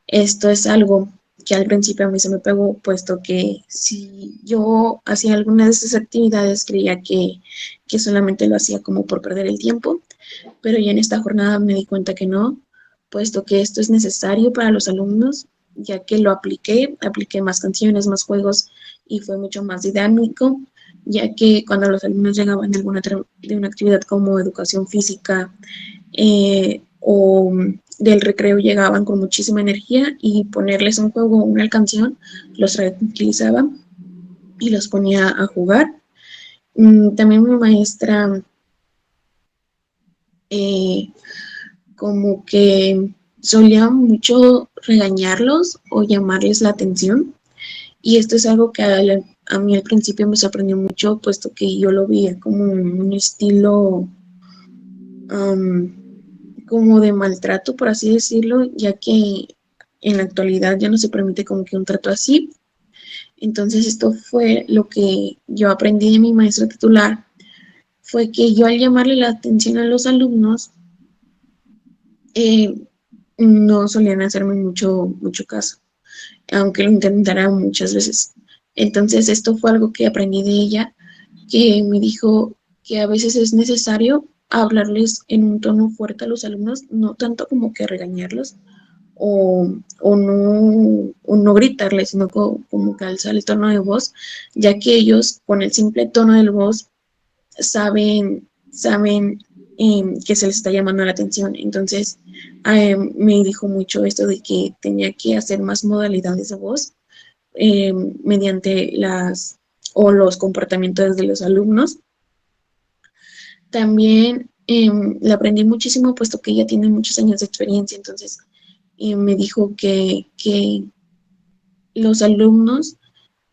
Esto es algo que al principio a mí se me pegó, puesto que si yo hacía alguna de esas actividades creía que solamente lo hacía como por perder el tiempo, pero ya en esta jornada me di cuenta que no, puesto que esto es necesario para los alumnos, ya que lo apliqué más canciones, más juegos y fue mucho más dinámico, ya que cuando los alumnos llegaban de una actividad como educación física o del recreo llegaban con muchísima energía y ponerles un juego o una canción los tranquilizaba y los ponía a jugar. También mi maestra eh, como que solía mucho regañarlos o llamarles la atención. Y esto es algo que a mí al principio me sorprendió mucho, puesto que yo lo veía como un estilo um, como de maltrato, por así decirlo, ya que en la actualidad ya no se permite como que un trato así. Entonces esto fue lo que yo aprendí de mi maestro titular, fue que yo al llamarle la atención a los alumnos, eh, no solían hacerme mucho caso, aunque lo intentara muchas veces. Entonces esto fue algo que aprendí de ella, que me dijo que a veces es necesario hablarles en un tono fuerte a los alumnos, no tanto como que regañarlos o no gritarles, sino como que alzar el tono de voz, ya que ellos con el simple tono de voz saben que se les está llamando la atención. Entonces, me dijo mucho esto de que tenía que hacer más modalidades de voz mediante los comportamientos de los alumnos. También la aprendí muchísimo, puesto que ella tiene muchos años de experiencia, entonces me dijo que los alumnos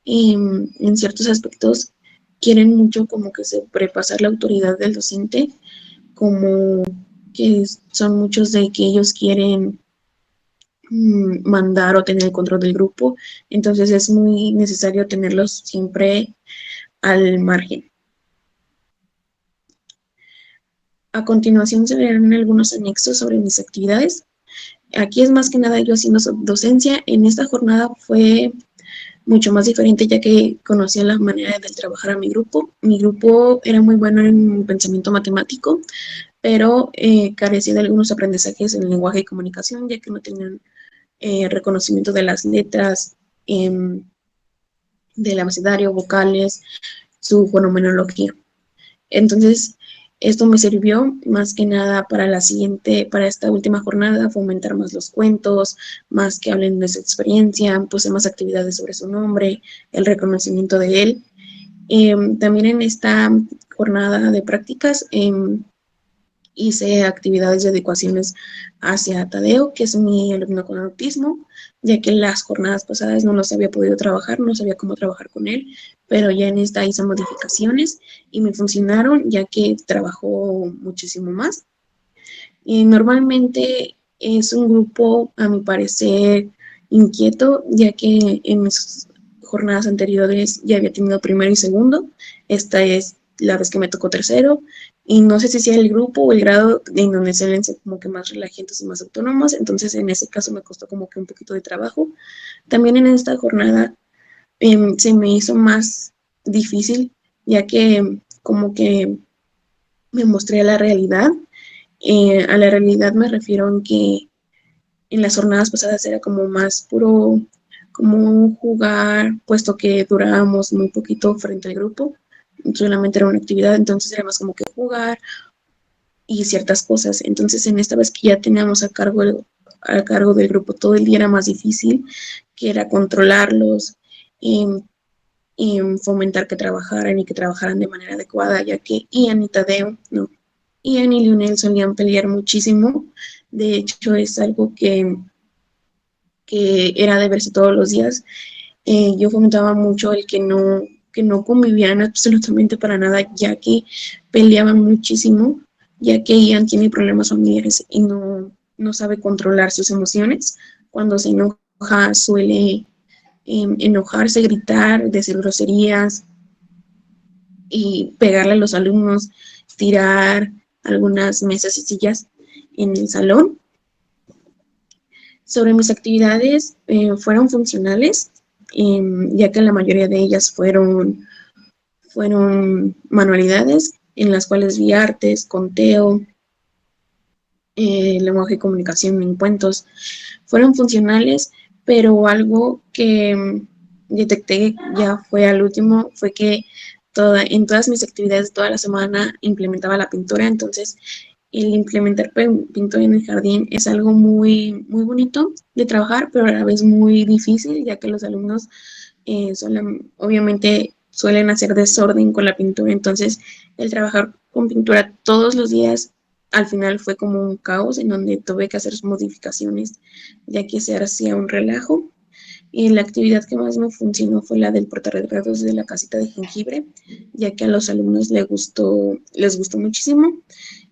en ciertos aspectos quieren mucho como que sobrepasar la autoridad del docente, como que son muchos de que ellos quieren mandar o tener el control del grupo, entonces es muy necesario tenerlos siempre al margen. A continuación se verán algunos anexos sobre mis actividades. Aquí es más que nada yo haciendo docencia. En esta jornada fue mucho más diferente ya que conocía la manera de trabajar a mi grupo. Mi grupo era muy bueno en pensamiento matemático, pero carecía de algunos aprendizajes en lenguaje y comunicación, ya que no tenían reconocimiento de las letras, eh, del abecedario, vocales, su fenomenología. Entonces, esto me sirvió más que nada para esta última jornada, fomentar más los cuentos, más que hablen de su experiencia, puse más actividades sobre su nombre, el reconocimiento de él. También en esta jornada de prácticas hice actividades de adecuaciones hacia Tadeo, que es mi alumno con autismo, ya que en las jornadas pasadas no los había podido trabajar, no sabía cómo trabajar con él, pero ya en esta hice modificaciones y me funcionaron, ya que trabajó muchísimo más. Y normalmente es un grupo, a mi parecer, inquieto, ya que en mis jornadas anteriores ya había tenido primero y segundo. Esta es la vez que me tocó tercero. Y no sé si sea el grupo o el grado en donde se ven como que más relajantes y más autónomos. Entonces, en ese caso me costó como que un poquito de trabajo. También en esta jornada se me hizo más difícil, ya que como que me mostré a la realidad. A la realidad me refiero en que en las jornadas pasadas era como más puro, como jugar, puesto que durábamos muy poquito frente al grupo, solamente era una actividad, entonces era más como que jugar y ciertas cosas. Entonces en esta vez que ya teníamos a cargo del grupo todo el día era más difícil, que era controlarlos y, y fomentar que trabajaran y que trabajaran de manera adecuada, ya que Ian y Tadeo, no, Ian y Lionel solían pelear muchísimo. De hecho, es algo que era de verse todos los días. Yo fomentaba mucho el que no convivieran absolutamente para nada, ya que peleaban muchísimo, ya que Ian tiene problemas familiares y no sabe controlar sus emociones. Cuando se enoja suele enojarse, gritar, decir groserías y pegarle a los alumnos, tirar algunas mesas y sillas en el salón. Sobre mis actividades, fueron funcionales, ya que la mayoría de ellas fueron manualidades en las cuales vi artes, conteo, lenguaje y comunicación en cuentos. Fueron funcionales, pero algo que detecté ya fue al último, fue que en todas mis actividades toda la semana implementaba la pintura. Entonces el implementar pintura en el jardín es algo muy bonito de trabajar, pero a la vez muy difícil, ya que los alumnos obviamente suelen hacer desorden con la pintura. Entonces el trabajar con pintura todos los días al final fue como un caos en donde tuve que hacer modificaciones, ya que se hacía un relajo. Y la actividad que más me funcionó fue la del portarretratos de la casita de jengibre, ya que a los alumnos les gustó muchísimo.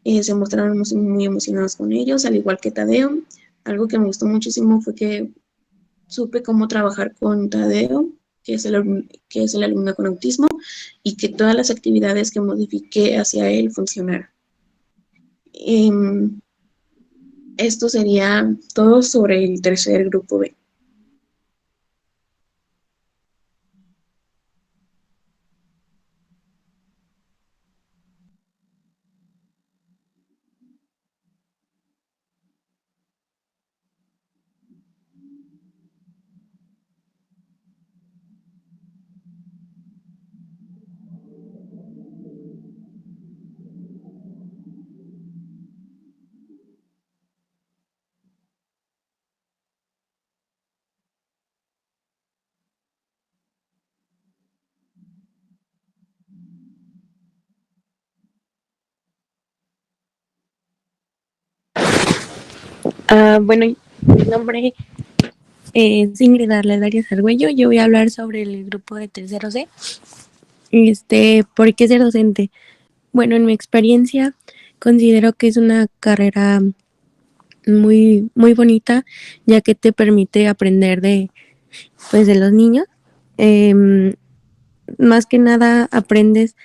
Se mostraron muy emocionados con ellos, al igual que Tadeo. Algo que me gustó muchísimo fue que supe cómo trabajar con Tadeo, que es el alumno con autismo, y que todas las actividades que modifiqué hacia él funcionaron. Em, Esto sería todo sobre el tercer grupo B. Bueno, mi nombre es Ingrid Arias Argüello. Yo voy a hablar sobre el grupo de tercero C. ¿Por qué ser docente? Bueno, en mi experiencia considero que es una carrera muy bonita, ya que te permite aprender pues, de los niños. Eh, Más que nada aprendes,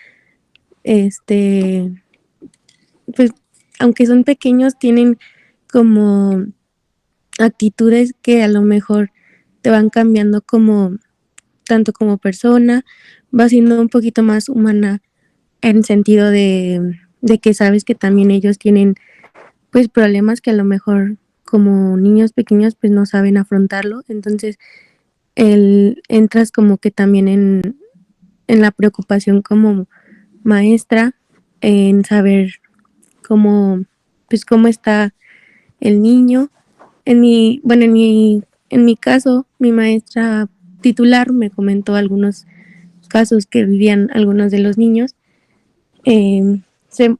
este, pues, aunque son pequeños, tienen como actitudes que a lo mejor te van cambiando como tanto como persona, va siendo un poquito más humana en sentido de que sabes que también ellos tienen pues problemas que a lo mejor como niños pequeños pues no saben afrontarlo. Entonces entras como que también en la preocupación como maestra, en saber cómo, pues cómo está el niño. En mi caso, mi maestra titular me comentó algunos casos que vivían algunos de los niños.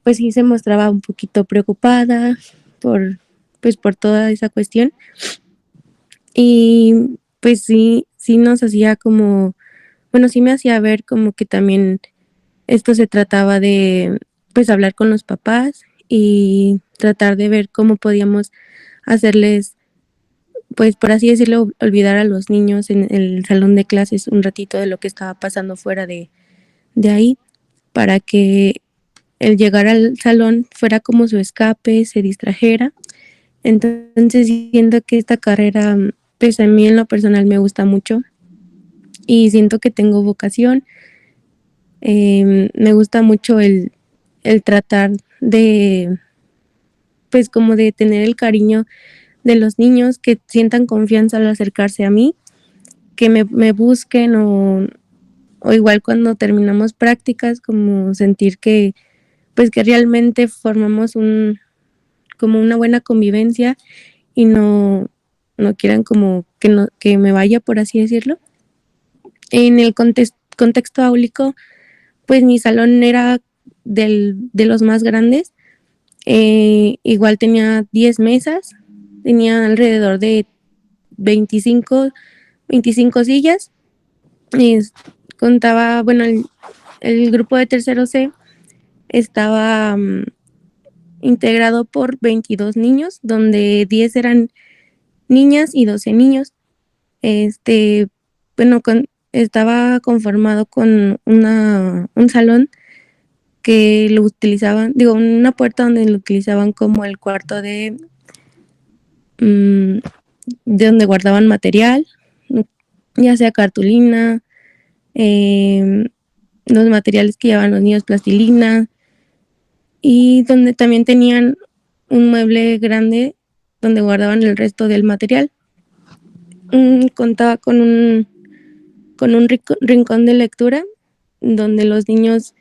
Pues sí se mostraba un poquito preocupada por, pues por toda esa cuestión. Y pues sí nos hacía como, bueno, sí me hacía ver como que también esto se trataba de, pues hablar con los papás y tratar de ver cómo podíamos hacerles, pues por así decirlo, olvidar a los niños en el salón de clases un ratito de lo que estaba pasando fuera de ahí, para que el llegar al salón fuera como su escape, se distrajera. Entonces siento que esta carrera, pues a mí en lo personal me gusta mucho y siento que tengo vocación. Me gusta mucho el tratar de, pues como de tener el cariño de los niños, que sientan confianza al acercarse a mí, que me busquen o igual cuando terminamos prácticas, como sentir que pues que realmente formamos como una buena convivencia y no quieran como que no, que me vaya, por así decirlo. En el contexto áulico, pues mi salón era de los más grandes. Igual tenía 10 mesas, tenía alrededor de 25 25 sillas. Es- Contaba, bueno, el grupo de tercero C estaba integrado por 22 niños, donde 10 eran niñas y 12 niños. Este, bueno, estaba conformado con un salón que lo utilizaban, digo, una puerta donde lo utilizaban como el cuarto de, de donde guardaban material, ya sea cartulina, los materiales que llevaban los niños, plastilina, y donde también tenían un mueble grande donde guardaban el resto del material. Contaba con un rincón de lectura donde los niños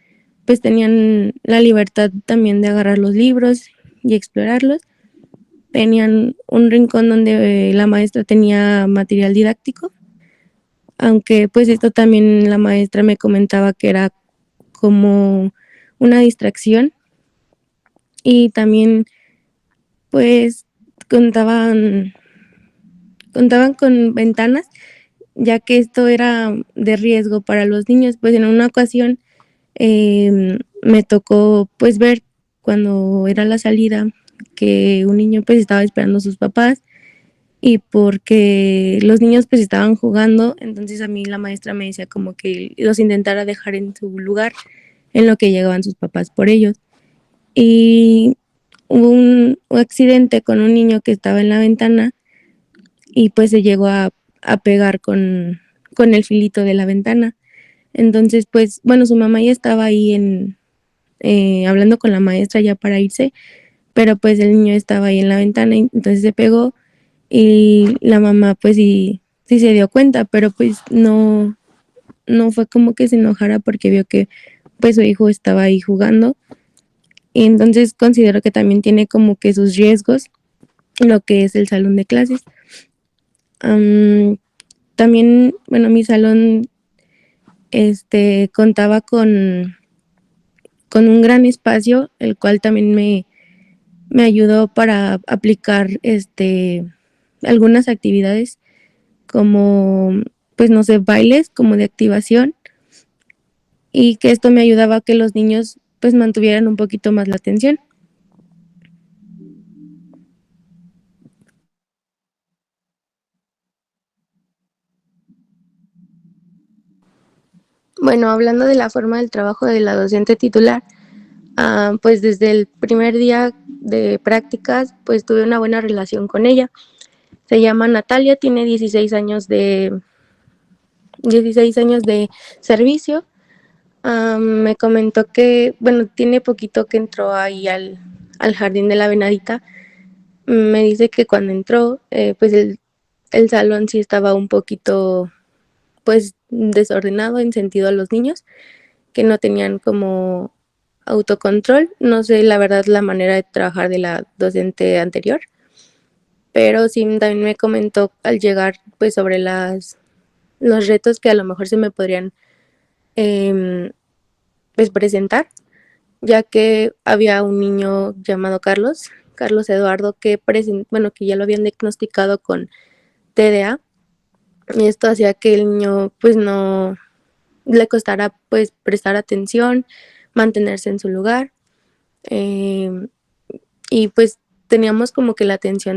pues tenían la libertad también de agarrar los libros y explorarlos. Tenían un rincón donde la maestra tenía material didáctico, aunque pues esto también la maestra me comentaba que era como una distracción, y también pues contaban, contaban con ventanas, ya que esto era de riesgo para los niños. Pues en una ocasión me tocó pues ver cuando era la salida que un niño pues estaba esperando a sus papás, y porque los niños pues estaban jugando, entonces a mí la maestra me decía como que los intentara dejar en su lugar en lo que llegaban sus papás por ellos. Y hubo un accidente con un niño que estaba en la ventana y pues se llegó a pegar con el filito de la ventana. Entonces pues bueno, su mamá ya estaba ahí hablando con la maestra ya para irse, pero pues el niño estaba ahí en la ventana y entonces se pegó, y la mamá pues sí se dio cuenta, pero pues no fue como que se enojara porque vio que pues su hijo estaba ahí jugando. Y entonces considero que también tiene como que sus riesgos lo que es el salón de clases. También, bueno, mi salón contaba con un gran espacio, el cual también me ayudó para aplicar algunas actividades como, pues no sé, bailes como de activación, y que esto me ayudaba a que los niños pues mantuvieran un poquito más la atención. Bueno, hablando de la forma del trabajo de la docente titular, pues desde el primer día de prácticas pues tuve una buena relación con ella. Se llama Natalia, tiene 16 años de servicio. Me comentó que, bueno, tiene poquito que entró ahí al jardín de la Venadita. Me dice que cuando entró, pues el salón sí estaba un poquito, pues, desordenado en sentido a los niños, que no tenían como autocontrol. No sé, la verdad, la manera de trabajar de la docente anterior, pero sí también me comentó al llegar, pues, sobre los retos que a lo mejor se me podrían, eh, pues, presentar, ya que había un niño llamado Carlos Eduardo, bueno, que ya lo habían diagnosticado con TDA, y esto hacía que el niño pues no le costara pues prestar atención, mantenerse en su lugar, y pues teníamos como que la atención